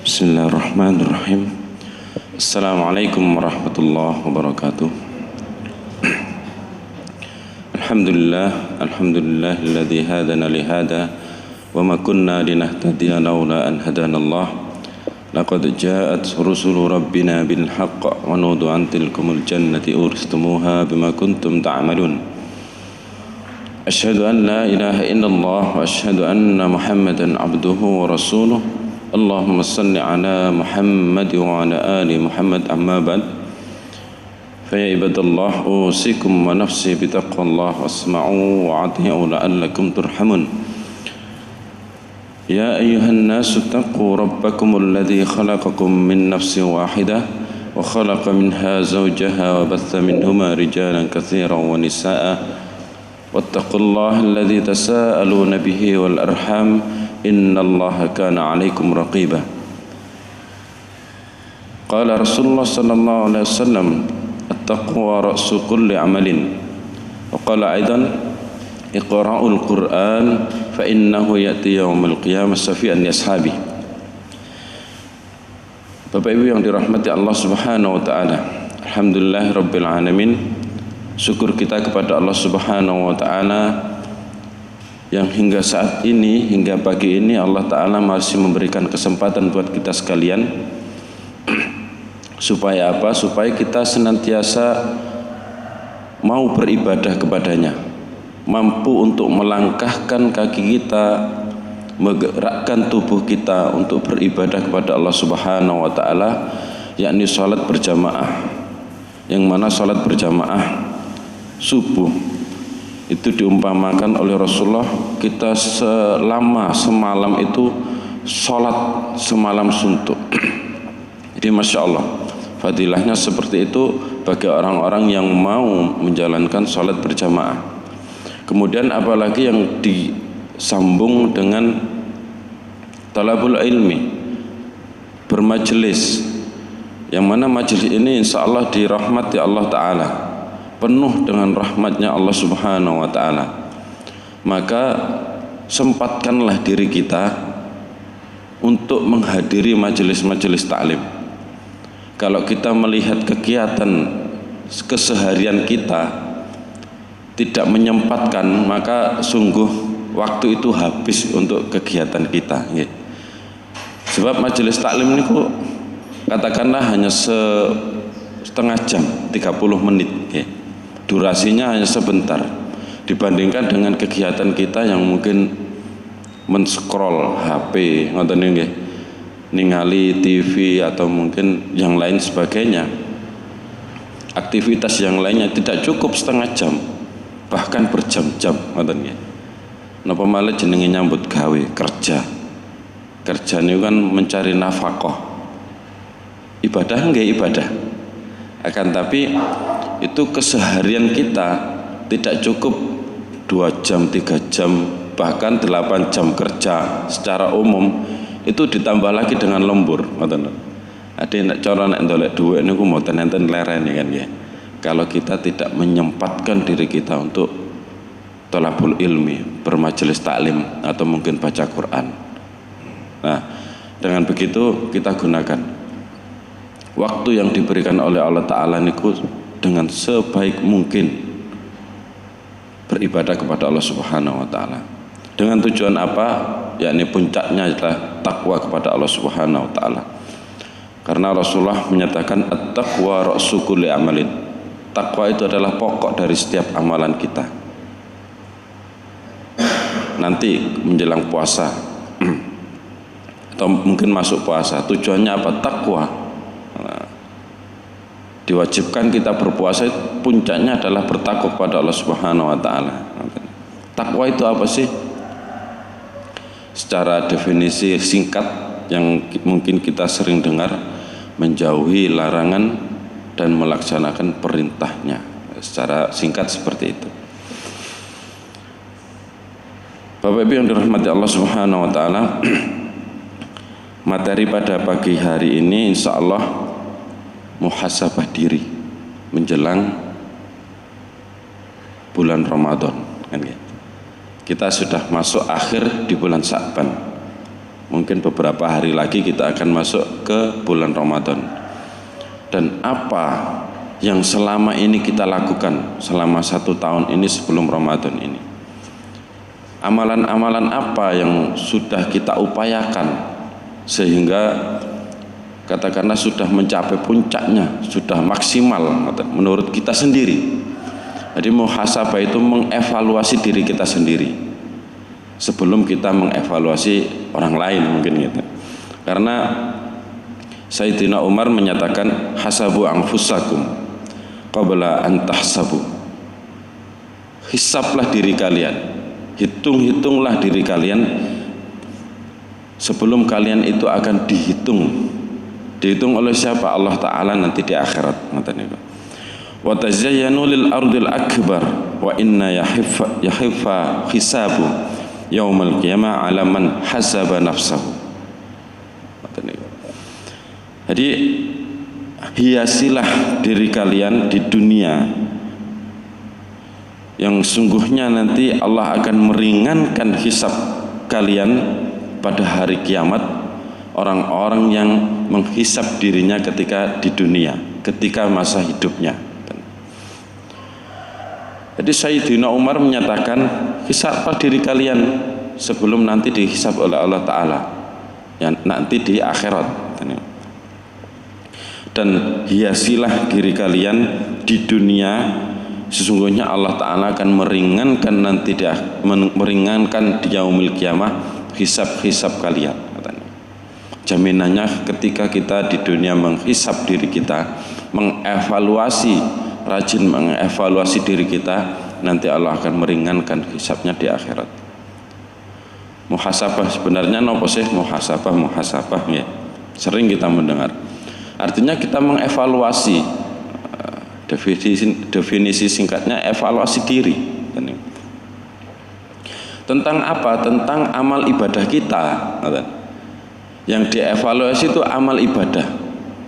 Bismillahirrahmanirrahim. Assalamualaikum warahmatullahi wabarakatuh. Alhamdulillahilladzi hadana li hada wa ma kunna linahtadiya laula an hadanallah. Laqad ja'at rusulu rabbina bil haqq wa nudu an tilkumul jannati uristumuha bima kuntum ta'malun. Asyhadu an la ilaha illallah wa asyhadu anna Muhammadan abduhu wa rasuluh. Allahumma salli ala Muhammad wa ala ali Muhammad amma ba'd. Fa ya ibadallah usikum wa nafsi bi taqwallah wasma'u wa ati'u la'allakum turhamun. Ya ayyuhan nasu taqu rabbakumul ladzi khalaqakum min nafsin wahidah wa khalaqa minha zawjaha wa batha minhuma rijalan katsiran wa nisaa'a wattaqullaha alladzi tasaaluna bihi wal arham innallaha kana 'alaikum raqiba. Qala Rasulullah sallallahu alaihi wasallam at-taqwa ra'su kulli 'amalin. Wa qala aidan iqra'ul Qur'an fa innahu ya'ti yaumil qiyamah syafi'an li ashabi. Bapak Ibu yang dirahmati Allah Subhanahu wa taala. Alhamdulillahirabbil alamin. Syukur kita kepada Allah Subhanahu wa taala yang hingga saat ini, hingga pagi ini Allah Ta'ala masih memberikan kesempatan buat kita sekalian supaya apa? Supaya kita senantiasa mau beribadah kepadanya, mampu untuk melangkahkan kaki kita, menggerakkan tubuh kita untuk beribadah kepada Allah Subhanahu wa Ta'ala, yakni salat berjamaah, yang mana salat berjamaah subuh itu diumpamakan oleh Rasulullah, kita selama semalam itu sholat semalam suntuk. Jadi Masya Allah, fadilahnya seperti itu bagi orang-orang yang mau menjalankan sholat berjamaah. Kemudian apalagi yang disambung dengan talabul ilmi, bermajelis, yang mana majelis ini insya Allah dirahmati Allah Ta'ala, penuh dengan rahmatnya Allah Subhanahu wa ta'ala. Maka sempatkanlah diri kita untuk menghadiri majelis-majelis taklim. Kalau kita melihat kegiatan keseharian kita tidak menyempatkan, maka sungguh waktu itu habis untuk kegiatan kita. Sebab majelis taklim ini kok katakanlah hanya setengah jam, 30 menit. Durasinya hanya sebentar dibandingkan dengan kegiatan kita yang mungkin men-scroll HP, ngoten nggih, ningali TV atau mungkin yang lain sebagainya. Aktivitas yang lainnya tidak cukup setengah jam, bahkan berjam-jam, ngoten nggih. Napa malah jenenge nyambut gawe, kerja. Kerja niku kan mencari nafkah. Ibadah nggih ibadah. Akan tapi itu keseharian kita tidak cukup 2 jam, 3 jam, bahkan 8 jam kerja secara umum, itu ditambah lagi dengan lembur, ngoten. Ade nek cara nek ndolek dhuwit niku mboten enten lerene kan ya. Kalau kita tidak menyempatkan diri kita untuk thalabul ilmi, bermajelis taklim atau mungkin baca Quran. Nah, dengan begitu kita gunakan waktu yang diberikan oleh Allah Ta'ala niku dengan sebaik mungkin beribadah kepada Allah Subhanahu wa Ta'ala. Dengan tujuan apa? Yakni puncaknya adalah takwa kepada Allah Subhanahu wa Ta'ala. Karena Rasulullah menyatakan at-taqwa ra'su kulli amalin. Takwa itu adalah pokok dari setiap amalan kita. Nanti menjelang puasa atau mungkin masuk puasa, tujuannya apa? Takwa. Diwajibkan kita berpuasa, puncaknya adalah bertakwa kepada Allah Subhanahu wa Ta'ala. Takwa itu apa sih? Secara definisi singkat yang mungkin kita sering dengar, menjauhi larangan dan melaksanakan perintahnya. Secara singkat seperti itu. Bapak Ibu yang dirahmati Allah Subhanahu wa Ta'ala, materi pada pagi hari ini insya Allah muhasabah diri menjelang bulan Ramadan kan ya. Kita sudah masuk akhir di bulan Sya'ban. Mungkin beberapa hari lagi kita akan masuk ke bulan Ramadan. Dan apa yang selama ini kita lakukan selama 1 tahun ini sebelum Ramadan ini? Amalan-amalan apa yang sudah kita upayakan sehingga katakanlah sudah mencapai puncaknya, sudah maksimal menurut kita sendiri. Jadi muhasabah itu mengevaluasi diri kita sendiri sebelum kita mengevaluasi orang lain mungkin gitu. Karena Sayyidina Umar menyatakan hasabu anfusakum qabla an tahsabu. Hisablah diri kalian, hitung-hitunglah diri kalian sebelum kalian itu akan dihitung oleh siapa? Allah Ta'ala nanti di akhirat. Wa tazayyanu lil ardil akbar wa inna yahifa hisabu yaumal qiyamah ala man hasaba nafsahu. Jadi hiasilah diri kalian di dunia yang sungguhnya nanti Allah akan meringankan hisab kalian pada hari kiamat, orang-orang yang menghisab dirinya ketika di dunia, ketika masa hidupnya. Jadi Sayyidina Umar menyatakan hisablah diri kalian sebelum nanti dihisab oleh Allah Ta'ala yang nanti di akhirat. Dan hiasilah diri kalian di dunia, sesungguhnya Allah Ta'ala akan meringankan nanti meringankan di yaumil qiyamah hisab-hisab kalian. Jaminannya ketika kita di dunia menghisab diri kita, rajin mengevaluasi diri kita, nanti Allah akan meringankan hisabnya di akhirat. Muhasabah sebenarnya nopo sih muhasabah ya. Sering kita mendengar. Artinya kita mengevaluasi, definisi singkatnya evaluasi diri. Tentang apa? Tentang amal ibadah kita. Yang dievaluasi itu amal ibadah.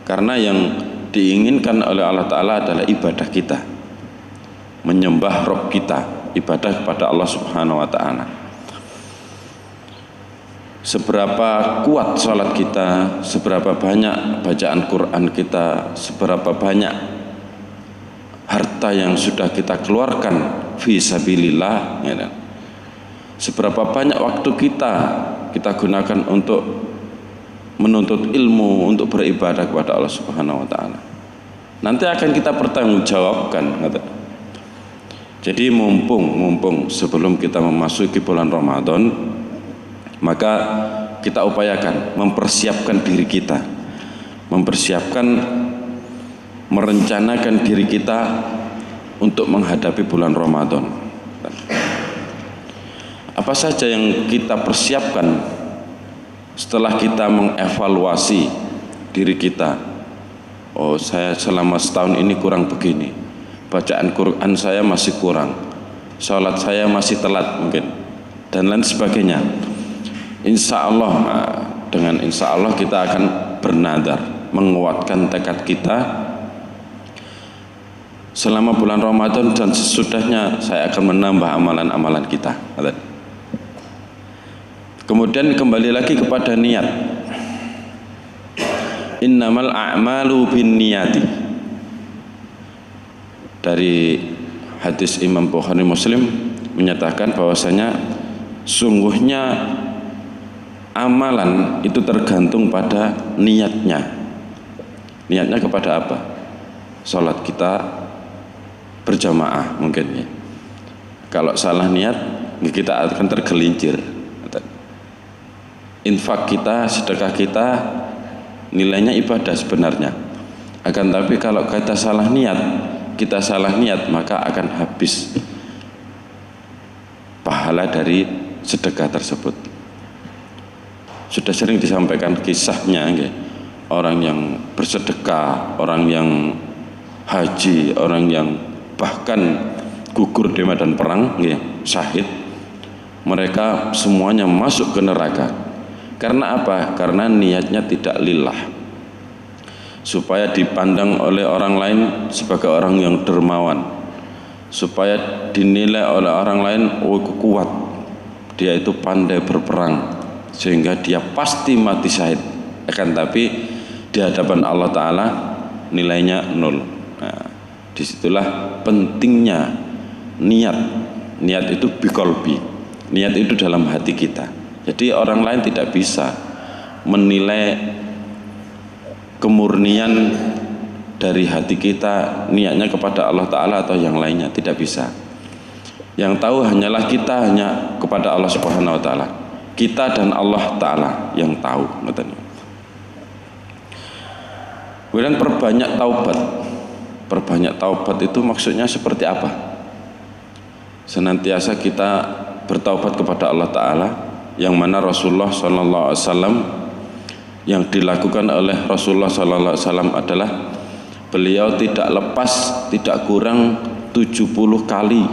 Karena yang diinginkan oleh Allah Ta'ala adalah ibadah kita, menyembah Rabb kita, ibadah kepada Allah Subhanahu wa Ta'ala. Seberapa kuat sholat kita, seberapa banyak bacaan Quran kita, seberapa banyak harta yang sudah kita keluarkan fi sabilillah, ya, seberapa banyak waktu kita gunakan untuk menuntut ilmu, untuk beribadah kepada Allah Subhanahu wa Ta'ala. Nanti akan kita pertanggungjawabkan. Jadi mumpung sebelum kita memasuki bulan Ramadan, maka kita upayakan mempersiapkan diri kita, merencanakan diri kita untuk menghadapi bulan Ramadan. Apa saja yang kita persiapkan setelah kita mengevaluasi diri kita? Oh, saya selama setahun ini kurang begini, bacaan Quran saya masih kurang, sholat saya masih telat mungkin, dan lain sebagainya. Insya Allah, dengan insya Allah kita akan bernadar, menguatkan tekad kita selama bulan Ramadan, dan sesudahnya saya akan menambah amalan-amalan kita. Kemudian kembali lagi kepada niat. Innamal a'malu binniyati. Dari hadis Imam Bukhari Muslim menyatakan bahwasanya sungguhnya amalan itu tergantung pada niatnya. Niatnya kepada apa? Salat kita berjamaah mungkin ya. Kalau salah niat, kita akan tergelincir. Infak kita, sedekah kita nilainya ibadah sebenarnya. Akan tapi kalau kita salah niat, maka akan habis pahala dari sedekah tersebut. Sudah sering disampaikan kisahnya, orang yang bersedekah, orang yang haji, orang yang bahkan gugur di medan perang, syahid, mereka semuanya masuk ke neraka. Karena apa? Karena niatnya tidak lillah, supaya dipandang oleh orang lain sebagai orang yang dermawan, supaya dinilai oleh orang lain, oh kuat, dia itu pandai berperang, sehingga dia pasti mati syahid. Akan tapi di hadapan Allah Ta'ala nilainya 0. Nah, disitulah pentingnya niat. Niat itu biqalbi, niat itu dalam hati kita. Jadi orang lain tidak bisa menilai kemurnian dari hati kita, niatnya kepada Allah Ta'ala atau yang lainnya, tidak bisa. Yang tahu hanyalah kita, hanya kepada Allah Subhanahu Wa Ta'ala. Kita dan Allah Ta'ala yang tahu. Kemudian perbanyak taubat. Perbanyak taubat itu maksudnya seperti apa? Senantiasa kita bertaubat kepada Allah Ta'ala, yang mana Rasulullah SAW, yang dilakukan oleh Rasulullah SAW adalah beliau tidak lepas, tidak kurang 70 kali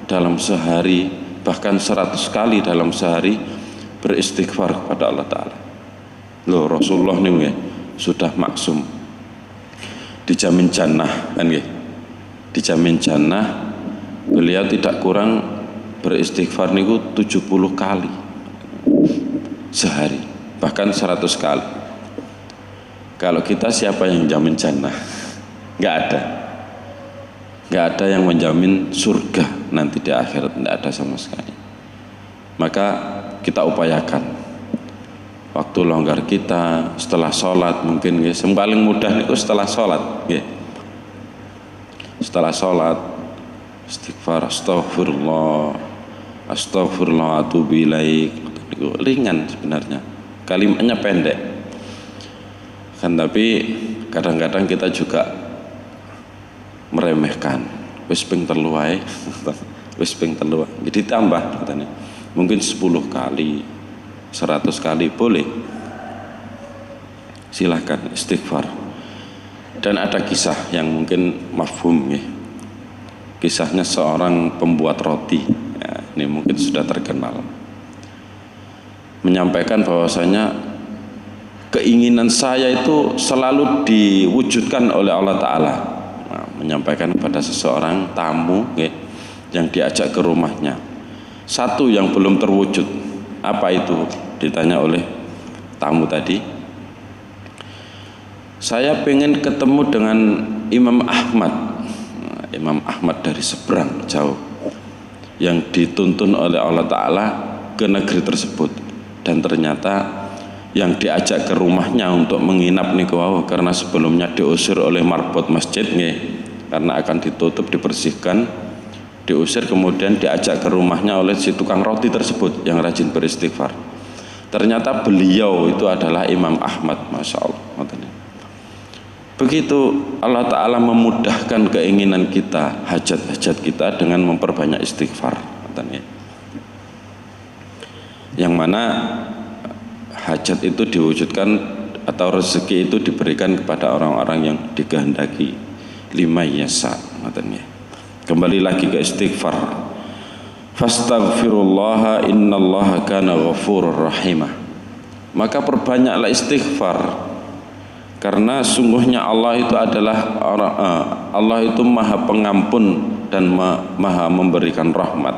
dalam sehari, bahkan 100 kali dalam sehari beristighfar kepada Allah Ta'ala. Loh, Rasulullah ini sudah maksum, dijamin jannah kan ya, dijamin jannah. Beliau tidak kurang beristighfar niku 70 kali sehari, bahkan 100 kali. Kalau kita siapa yang jamin jannah? Nggak ada. Nggak ada yang menjamin surga nanti di akhirat, nggak ada sama sekali. Maka kita upayakan waktu longgar kita setelah sholat, mungkin ya, yang paling mudah itu setelah sholat ya. Setelah sholat istighfar, astaghfirullah, astaghfirullah, atubu ilaik. Ringan sebenarnya, kalimatnya pendek kan, tapi kadang-kadang kita juga meremehkan, wis ping telu wae, wis ping telu. Jadi tambah katanya, mungkin 10 kali, 100 kali boleh, silahkan istighfar. Dan ada kisah yang mungkin mafhum ya, kisahnya seorang pembuat roti ya, ini mungkin sudah terkenal, menyampaikan bahwasanya keinginan saya itu selalu diwujudkan oleh Allah Ta'ala. Nah, menyampaikan kepada seseorang tamu ya, yang diajak ke rumahnya, satu yang belum terwujud. Apa itu? Ditanya oleh tamu tadi. Saya pengen ketemu dengan Imam Ahmad. Nah, Imam Ahmad dari seberang jauh, yang dituntun oleh Allah Ta'ala ke negeri tersebut. Dan ternyata yang diajak ke rumahnya untuk menginap nih karena sebelumnya diusir oleh marbot masjid nih, karena akan ditutup, dibersihkan, diusir, kemudian diajak ke rumahnya oleh si tukang roti tersebut yang rajin beristighfar. Ternyata beliau itu adalah Imam Ahmad, Masya Allah. Begitu Allah Ta'ala memudahkan keinginan kita, hajat-hajat kita dengan memperbanyak istighfar. Yang mana hajat itu diwujudkan atau rezeki itu diberikan kepada orang-orang yang dikehendaki. 5 yasa. Kembali lagi ke istighfar. Fastaghfirullah innallaha kana ghafurur rahimah. Maka perbanyaklah istighfar, karena sungguhnya Allah itu adalah Allah itu maha pengampun dan maha memberikan rahmat.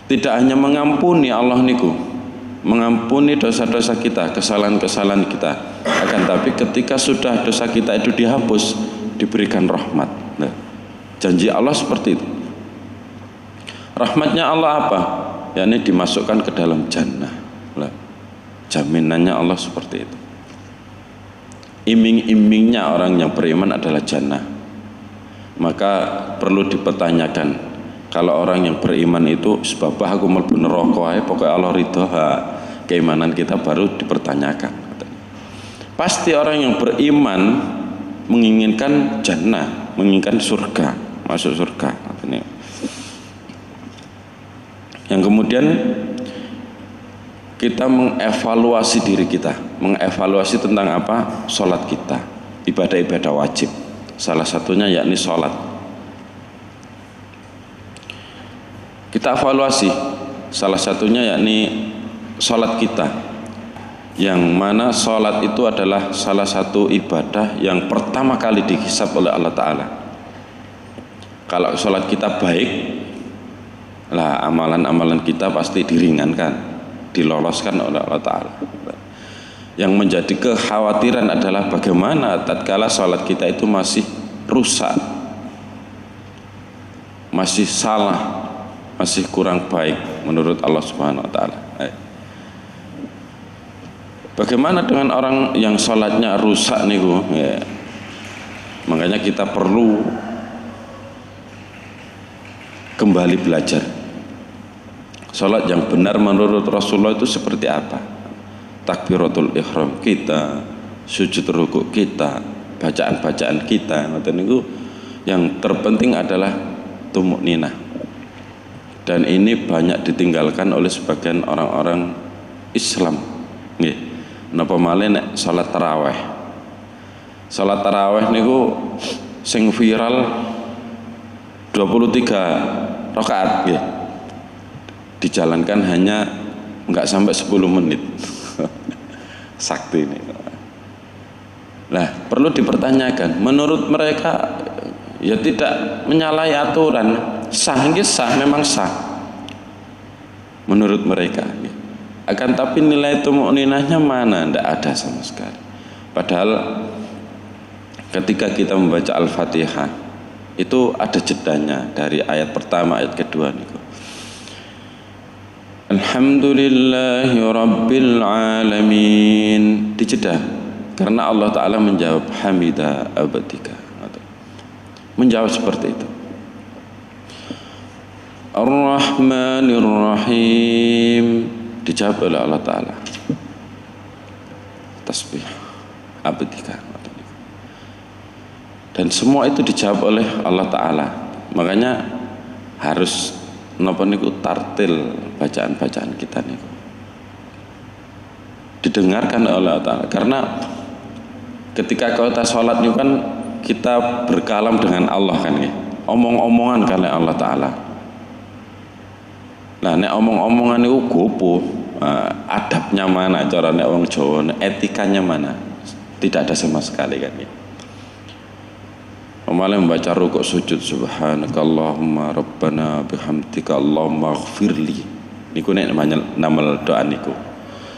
Tidak hanya mengampuni Allah niku, mengampuni dosa-dosa kita, kesalahan-kesalahan kita, akan tapi ketika sudah dosa kita itu dihapus, diberikan rahmat. Nah, janji Allah seperti itu. Rahmatnya Allah apa? yakni dimasukkan ke dalam jannah. Nah, jaminannya Allah seperti itu. Iming-imingnya orang yang beriman adalah jannah. Maka perlu dipertanyakan, kalau orang yang beriman itu sebab aku mlebu neraka ae pokoke Allah ridho, keimanan kita baru dipertanyakan. Pasti orang yang beriman menginginkan jannah, menginginkan surga, masuk surga. Yang kemudian kita mengevaluasi diri kita, mengevaluasi tentang apa? Sholat kita, ibadah-ibadah wajib. Salah satunya yakni sholat. Kita evaluasi, salah satunya yakni sholat kita, yang mana sholat itu adalah salah satu ibadah yang pertama kali dihisab oleh Allah Ta'ala. Kalau sholat kita baik, lah amalan-amalan kita pasti diringankan, diloloskan oleh Allah Ta'ala. Yang menjadi kekhawatiran adalah bagaimana tatkala sholat kita itu masih rusak, masih salah, masih kurang baik menurut Allah Subhanahu wa Ta'ala. Bagaimana dengan orang yang sholatnya rusak niku? Ya. Makanya kita perlu kembali belajar. Sholat yang benar menurut Rasulullah itu seperti apa? Takbiratul ihram kita, sujud rukuk kita, bacaan-bacaan kita, itu yang terpenting adalah tumukninah. Dan ini banyak ditinggalkan oleh sebagian orang-orang Islam. Nggih. Napa malih nek salat tarawih. Salat tarawih niku sing viral 23 rakaat nggih. Dijalankan hanya enggak sampai 10 menit. Sakti ini. Nah, perlu dipertanyakan, menurut mereka ya tidak menyalahi aturan, sah nggih sah, memang sah menurut mereka. Akan tapi nilai tumukninahnya mana? Tidak ada sama sekali. Padahal ketika kita membaca Al-Fatihah itu ada jedanya dari ayat pertama ayat kedua niku. Alhamdulillahi Rabbil Alamin, dijeda karena Allah Ta'ala menjawab hamida abadika, menjawab seperti itu. Ar-Rahmanir Rahim, dijawab oleh Allah Ta'ala. Tasbih abadika, dan semua itu dijawab oleh Allah Ta'ala. Makanya harus napa niku tartil bacaan-bacaan kita niku didengarkan oleh Allah Ta'ala. Karena ketika kita sholat niku kan kita berkalam dengan Allah kan ya, omong-omongan kan Allah Ta'ala. Nah nek omong-omongan niku gopo, adabnya mana, cara nek wong Jawa, etikanya mana, tidak ada sama sekali kan ya. Malah membaca rukuk sujud subhanakallahumma rabbana bihamdika allahumma ighfirli niku nek namel doa niku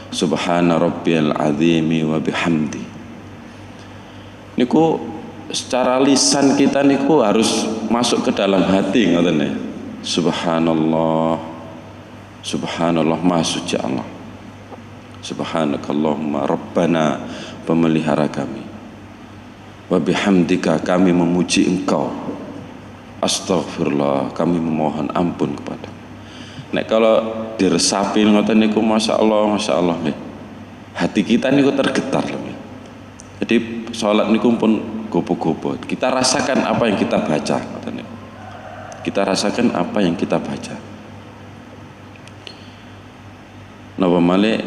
subhana rabbiyal azimi wa bihamdi niku secara lisan kita niku harus masuk ke dalam hati ngoten ya. Subhanallah, subhanallah maha suci Allah, subhanakallahumma rabbana pemelihara kami, wa bihamdika kami memuji engkau, astagfirullah kami memohon ampun kepada. Nek kalau diresapi ngoten niku masya Allah nih, hati kita niku tergetar loh. Jadi sholat niku pun gopo-gopo. Kita rasakan apa yang kita baca. Kita rasakan apa yang kita baca. Napa malih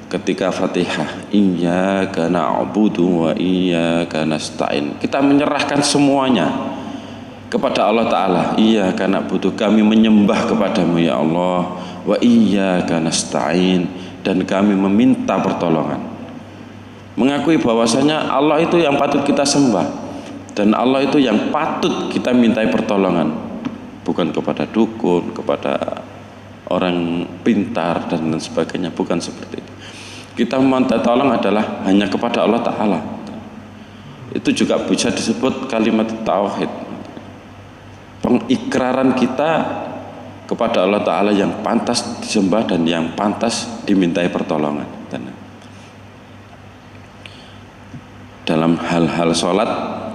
ketika Fatihah, iyyaka na'budu wa iyyaka nasta'in, kita menyerahkan semuanya kepada Allah Ta'ala. Iyyaka na'budu, kami menyembah kepadamu ya Allah, wa iyyaka nasta'in, dan kami meminta pertolongan. Mengakui bahwasanya Allah itu yang patut kita sembah, dan Allah itu yang patut kita mintai pertolongan, bukan kepada dukun, kepada orang pintar dan lain sebagainya, bukan seperti itu. Kita meminta tolong adalah hanya kepada Allah Ta'ala. Itu juga bisa disebut kalimat tauhid, pengikraran kita kepada Allah Ta'ala yang pantas disembah dan yang pantas dimintai pertolongan. Dalam hal-hal sholat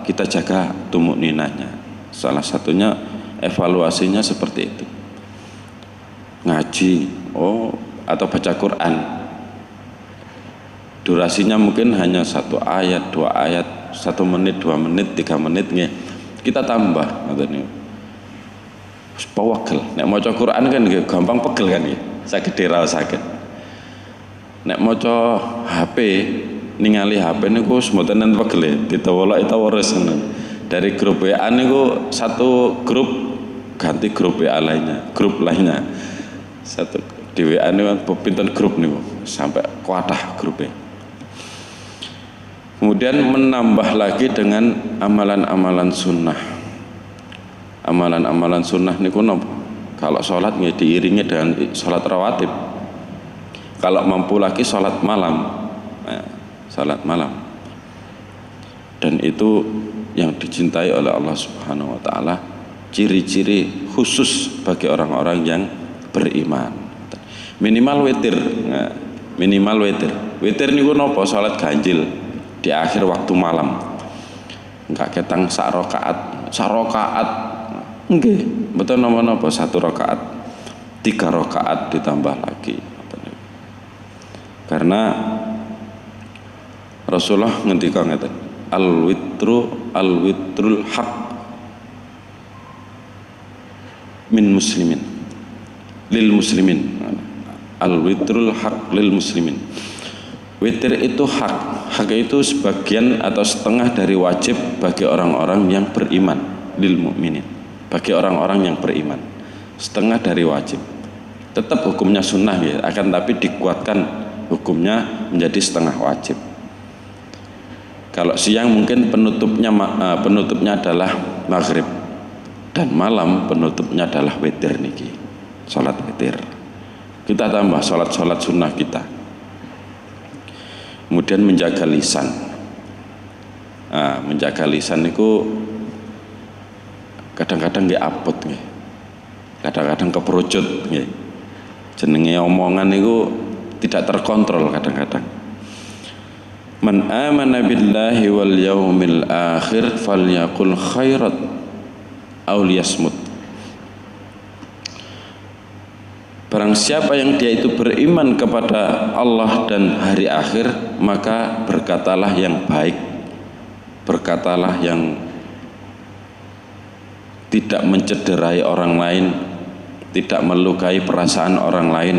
kita jaga tumukninahnya. Salah satunya evaluasinya seperti itu. Ngaji atau baca Quran, durasinya mungkin hanya 1 ayat, 2 ayat, 1 menit, 2 menit, 3 menit nih. Kita tambah ngoten. Pawagel. Nek maca Quran kan gampang pegel kan nggih. Saged diraosaken. Nek maca HP, ningali HP niku mboten enten pegel, ditawolok-tawol resenen. Dari grup WA niku satu grup ganti grup WA lainnya, grup lainnya. Satu di WA niku pinten grup niku sampai kuatah grupnya. Kemudian menambah lagi dengan amalan-amalan sunnah. Amalan-amalan sunnah niku nopo? Kalau sholat nggih diiringi dengan sholat rawatib. Kalau mampu lagi sholat malam, sholat malam. Dan itu yang dicintai oleh Allah Subhanahu wa taala, ciri-ciri khusus bagi orang-orang yang beriman. Minimal witir. Minimal witir. Witir niku napa? Salat ganjil di akhir waktu malam. Enggak ketang sak rakaat, nggih, mboten napa-napa, 1 rakaat, 3 rakaat ditambah lagi. Karena Rasulullah ngendika ngeten, al-witrul haq min muslimin lil muslimin. Al-witrul haq lil muslimin. Witir itu hak. Hak itu sebagian atau setengah dari wajib bagi orang-orang yang beriman, lil mukminin. Bagi orang-orang yang beriman, setengah dari wajib. Tetap hukumnya sunnah ya, akan tapi dikuatkan hukumnya menjadi setengah wajib. Kalau siang mungkin penutupnya adalah maghrib, dan malam penutupnya adalah witir niki, salat witir. Kita tambah salat sunnah kita. Kemudian menjaga lisan. Menjaga lisan itu kadang-kadang nggih abot nggih. Kadang-kadang keperucut nggih. Jenenge omongan itu tidak terkontrol kadang-kadang. Man amana billahi wal yaumil akhir falyaqul khairat aw liyasmut. Barang siapa yang dia itu beriman kepada Allah dan hari akhir, maka berkatalah yang baik, berkatalah yang tidak mencederai orang lain, tidak melukai perasaan orang lain.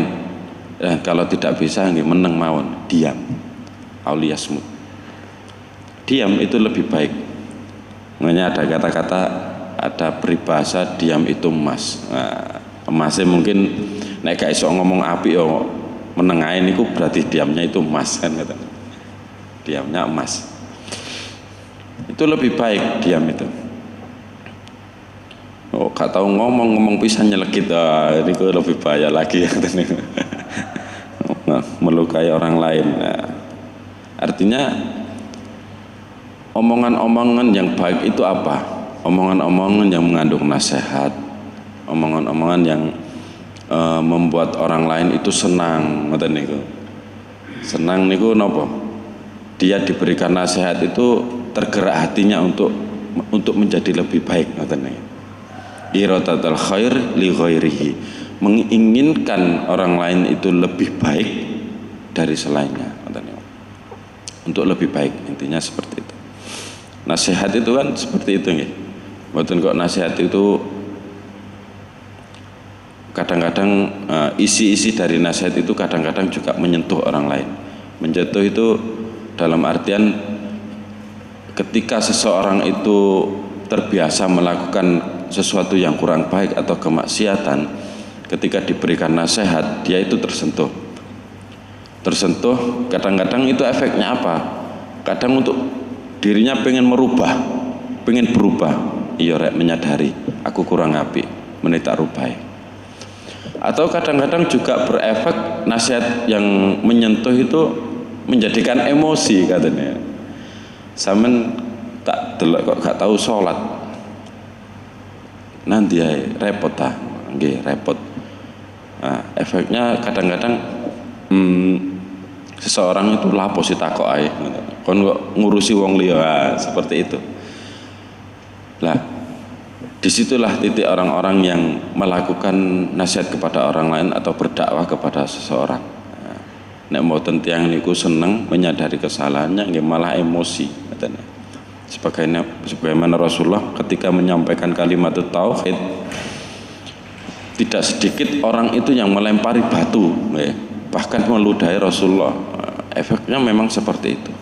Kalau tidak bisa, meneng mawon, diam. Auliyasmut. Diam itu lebih baik. Makanya ada kata-kata, ada peribahasa diam itu emas. Emasnya mungkin nek gak iso ngomong apik yo menengahin niku berarti diamnya itu emas kan kata. Diamnya emas. Itu lebih baik diam itu. Oh, gak tahu ngomong pisan nyelekit. Niku lebih bahaya lagi melukai orang lain. Artinya omongan-omongan yang baik itu apa? Omongan-omongan yang mengandung nasihat, omongan-omongan yang membuat orang lain itu senang, ngoten niku. Senang niku napa? Dia diberikan nasihat itu tergerak hatinya untuk menjadi lebih baik, ngoten niku. Iradatul khair li ghairihi, menginginkan orang lain itu lebih baik dari selainnya, ngoten niku. Untuk lebih baik, intinya seperti itu. Nasihat itu kan seperti itu nggih. Mboten kok nasihat itu kadang-kadang isi-isi dari nasihat itu kadang-kadang juga menyentuh orang lain. Menyentuh itu dalam artian ketika seseorang itu terbiasa melakukan sesuatu yang kurang baik atau kemaksiatan, ketika diberikan nasihat dia itu tersentuh. Kadang-kadang itu efeknya apa? Kadang untuk dirinya pengen merubah, pengen berubah. Iya rek, menyadari aku kurang apik, menita rubah. Atau kadang-kadang juga berefek nasihat yang menyentuh itu menjadikan emosi katanya. Samen tak delok kok gak tahu sholat. Nanti ya repot nggih repot. Efeknya kadang-kadang seseorang itu lapo sih takok ae. Kon kok ngurusi wong liya seperti itu. Lah, disitulah titik orang-orang yang melakukan nasihat kepada orang lain atau berdakwah kepada seseorang. Nek mboten tiyang niku seneng menyadari kesalahannya, nggih malah emosi katanya. Sebagaimana Rasulullah ketika menyampaikan kalimat tauhid, tidak sedikit orang itu yang melempari batu, bahkan meludahi Rasulullah. Efeknya memang seperti itu.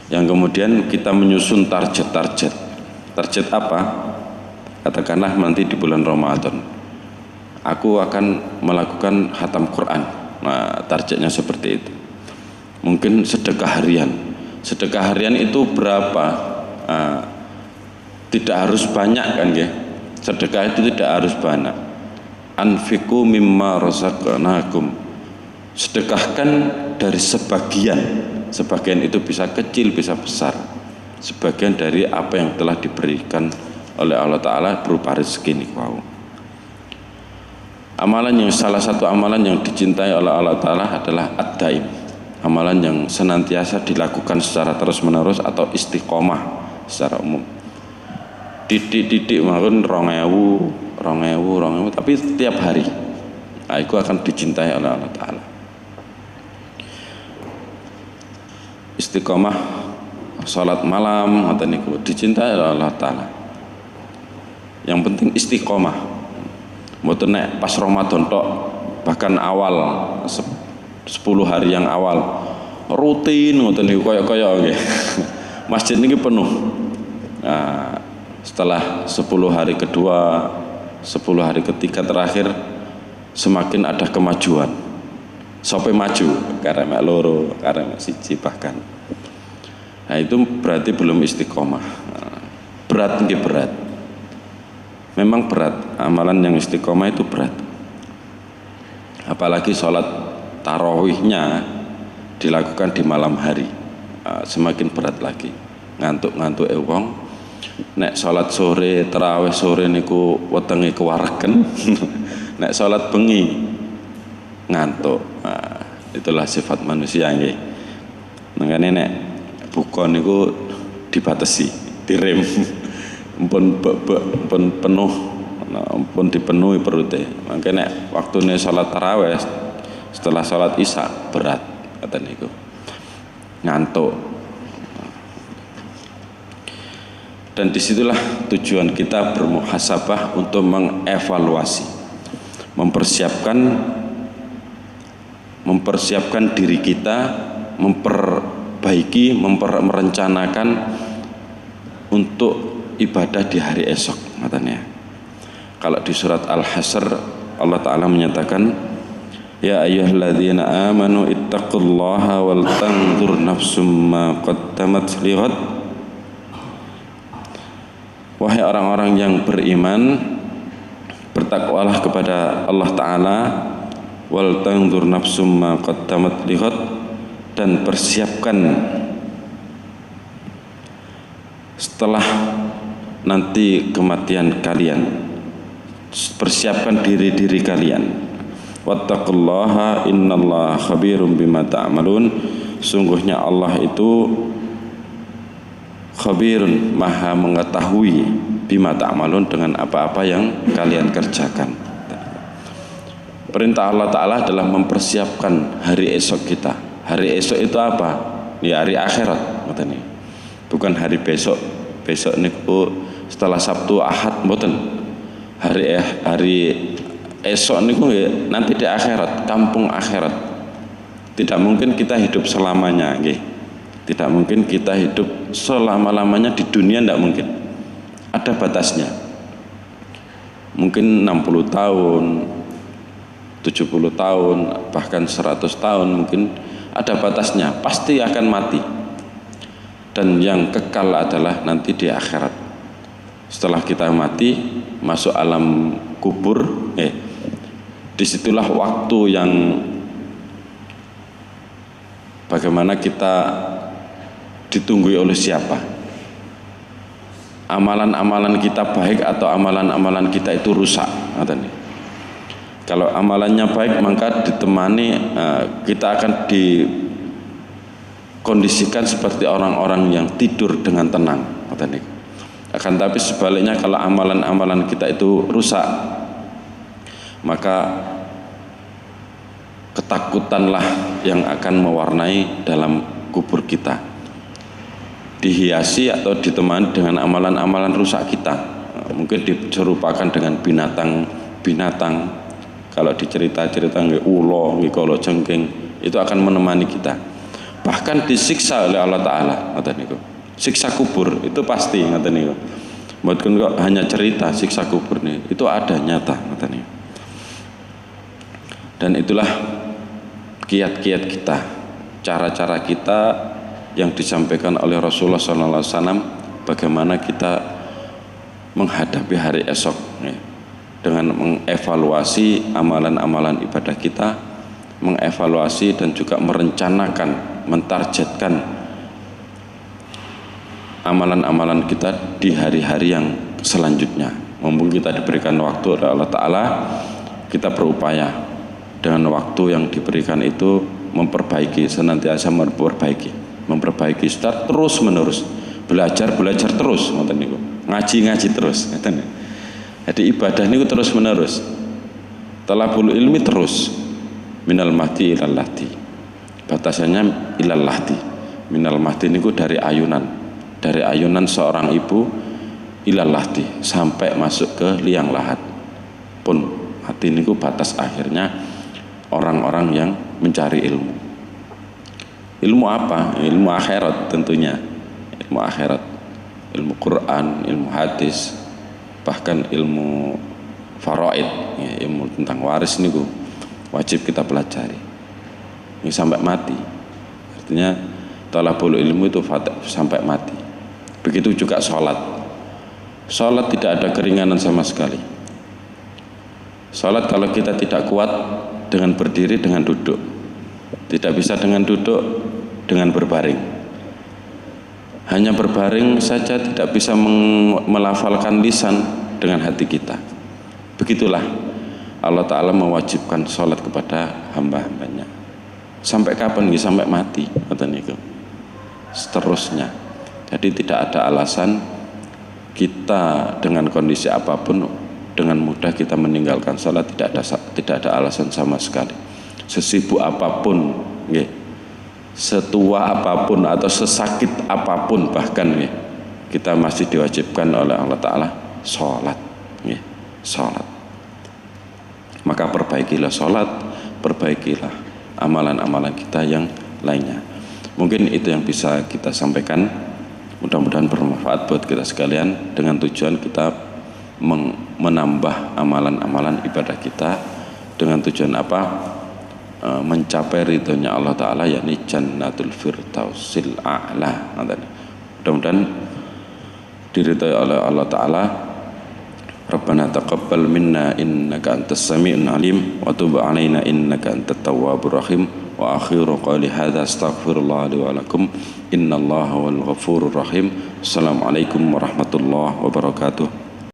Yang kemudian kita menyusun target apa? Katakanlah nanti di bulan Ramadan aku akan melakukan khatam Quran. Nah, targetnya seperti itu. Mungkin sedekah harian itu berapa? Tidak harus banyak kan ya. Sedekah itu tidak harus banyak. anfiqu mimma razaqnakum, sedekahkan dari sebagian itu bisa kecil bisa besar, sebagian dari apa yang telah diberikan oleh Allah Ta'ala berupa rezeki ini. Wow. Amalan yang salah satu amalan yang dicintai oleh Allah Ta'ala adalah ad-daim, amalan yang senantiasa dilakukan secara terus menerus atau istiqomah secara umum. Titik-titik mungkin 2000 tapi setiap hari, nah, itu akan dicintai oleh Allah Ta'ala. Istiqomah salat malam ngoten niku dicintai oleh Allah Ta'ala. Yang penting istiqomah, mboten nek pas Ramadan tok, bahkan awal 10 hari yang awal rutin ngoten niku kaya-kaya nggih. Masjid niki penuh. Nah, setelah 10 hari kedua, 10 hari ketiga terakhir semakin ada kemajuan. Sampai maju karena loro, karena siji bahkan. Nah, itu berarti belum istiqomah. Berat nggih berat. Memang berat, amalan yang istiqomah itu berat. Apalagi sholat tarawihnya dilakukan di malam hari, semakin berat lagi. Ngantuk-ngantuk wong. Nek sholat sore, tarawih sore niku wetenge kewaregen. Nek sholat bengi ngantuk. Nah, itulah sifat manusia nggih. Makane nek buka niku dibatasi, direm. Pun penuh, pun dipenuhi perutnya. Makanya waktunya sholat tarawih setelah sholat isya berat kata niku, ngantuk. Dan disitulah tujuan kita bermuhasabah, untuk mengevaluasi, mempersiapkan diri kita, memperbaiki, merencanakan untuk ibadah di hari esok katanya. Kalau di surat Al-Hasr Allah Ta'ala menyatakan, ya ayyuhalladzina amanu ittaqullaha wal tanzur nafsum ma qaddamat lighad. Wahai orang-orang yang beriman, bertakwalah kepada Allah Ta'ala, wal tanzur nafsum ma qaddamat lighad, dan persiapkan setelah nanti kematian kalian, persiapkan diri-diri kalian. Wattaqullaha innallaha khabirum bima ta'malun. Sungguhnya Allah itu khabirun, maha mengetahui, bima ta'malun, dengan apa-apa yang kalian kerjakan. Perintah Allah Ta'ala adalah mempersiapkan hari esok kita. Hari esok itu apa? Ya hari akhirat, bukan hari besok. Besok niku setelah Sabtu Ahad mboten. Hari esok niku nanti di akhirat, kampung akhirat. Tidak mungkin kita hidup selamanya nggih. Tidak mungkin kita hidup selama-lamanya di dunia, tidak mungkin. Ada batasnya. Mungkin 60 tahun, 70 tahun, bahkan 100 tahun, mungkin ada batasnya. Pasti akan mati. Dan yang kekal adalah nanti di akhirat. Setelah kita mati, masuk alam kubur, disitulah waktu yang bagaimana kita ditunggu oleh siapa. Amalan-amalan kita baik atau amalan-amalan kita itu rusak. Kalau amalannya baik, maka ditemani, kita akan kondisikan seperti orang-orang yang tidur dengan tenang. Akan tapi sebaliknya, kalau amalan-amalan kita itu rusak, maka ketakutanlah yang akan mewarnai dalam kubur kita, dihiasi atau ditemani dengan amalan-amalan rusak kita. Mungkin diserupakan dengan binatang-binatang. Kalau dicerita-cerita ulo, kalau jengking, itu akan menemani kita. Bahkan disiksa oleh Allah Ta'ala. Siksa kubur itu pasti. Bukan kok hanya cerita, siksa kubur nih, itu ada nyata. Dan itulah kiat-kiat kita, cara-cara kita yang disampaikan oleh Rasulullah SAW, bagaimana kita menghadapi hari esok. dengan mengevaluasi amalan-amalan ibadah kita, mengevaluasi dan juga merencanakan, mentargetkan amalan-amalan kita di hari-hari yang selanjutnya. Mumpung kita diberikan waktu oleh Allah Ta'ala, kita berupaya dengan waktu yang diberikan itu memperbaiki, senantiasa memperbaiki secara terus menerus, belajar terus, ngaji terus. Jadi ibadah ini terus menerus, talabul ilmi terus, minal mahdi ilal lahdi, batasannya ilal lahdi. Minal mahdi ini dari ayunan seorang ibu ilal lahdi sampai masuk ke liang lahat pun. Hati ini batas akhirnya orang-orang yang mencari ilmu. Ilmu apa? Ilmu akhirat tentunya, ilmu akhirat, ilmu Quran, ilmu hadis, bahkan ilmu faraid, ya, ilmu tentang waris niku wajib kita pelajari ini sampai mati. Artinya talabul ilmu itu sampai mati. Begitu juga sholat tidak ada keringanan sama sekali. Sholat kalau kita tidak kuat dengan berdiri, dengan duduk, tidak bisa dengan duduk, dengan berbaring. Hanya berbaring saja tidak bisa melafalkan lisan dengan hati kita. Begitulah Allah Ta'ala mewajibkan sholat kepada hamba-hambanya. Sampai kapan? Sampai mati. Seterusnya. Jadi tidak ada alasan kita dengan kondisi apapun dengan mudah kita meninggalkan sholat. Tidak ada alasan sama sekali. Sesibuk apapun, setua apapun atau sesakit apapun bahkan, kita masih diwajibkan oleh Allah Ta'ala sholat. Sholat. Maka perbaikilah sholat, perbaikilah amalan-amalan kita yang lainnya. Mungkin itu yang bisa kita sampaikan. Mudah-mudahan bermanfaat buat kita sekalian, dengan tujuan kita menambah amalan-amalan ibadah kita dengan tujuan apa? Mencapai ridhonya Allah Ta'ala, yakni Jannatul Firdausil A'la. Mudah-mudahan diridhoi oleh Allah Ta'ala. Rabbana taqabbal minna innaka antas sami'un alim wa tub 'alaina innaka antat tawwabur rahim. Wa akhiru qali hadza astaghfirullah li wa lakum innallaha wal ghafurur rahim. Assalamualaikum warahmatullahi wabarakatuh.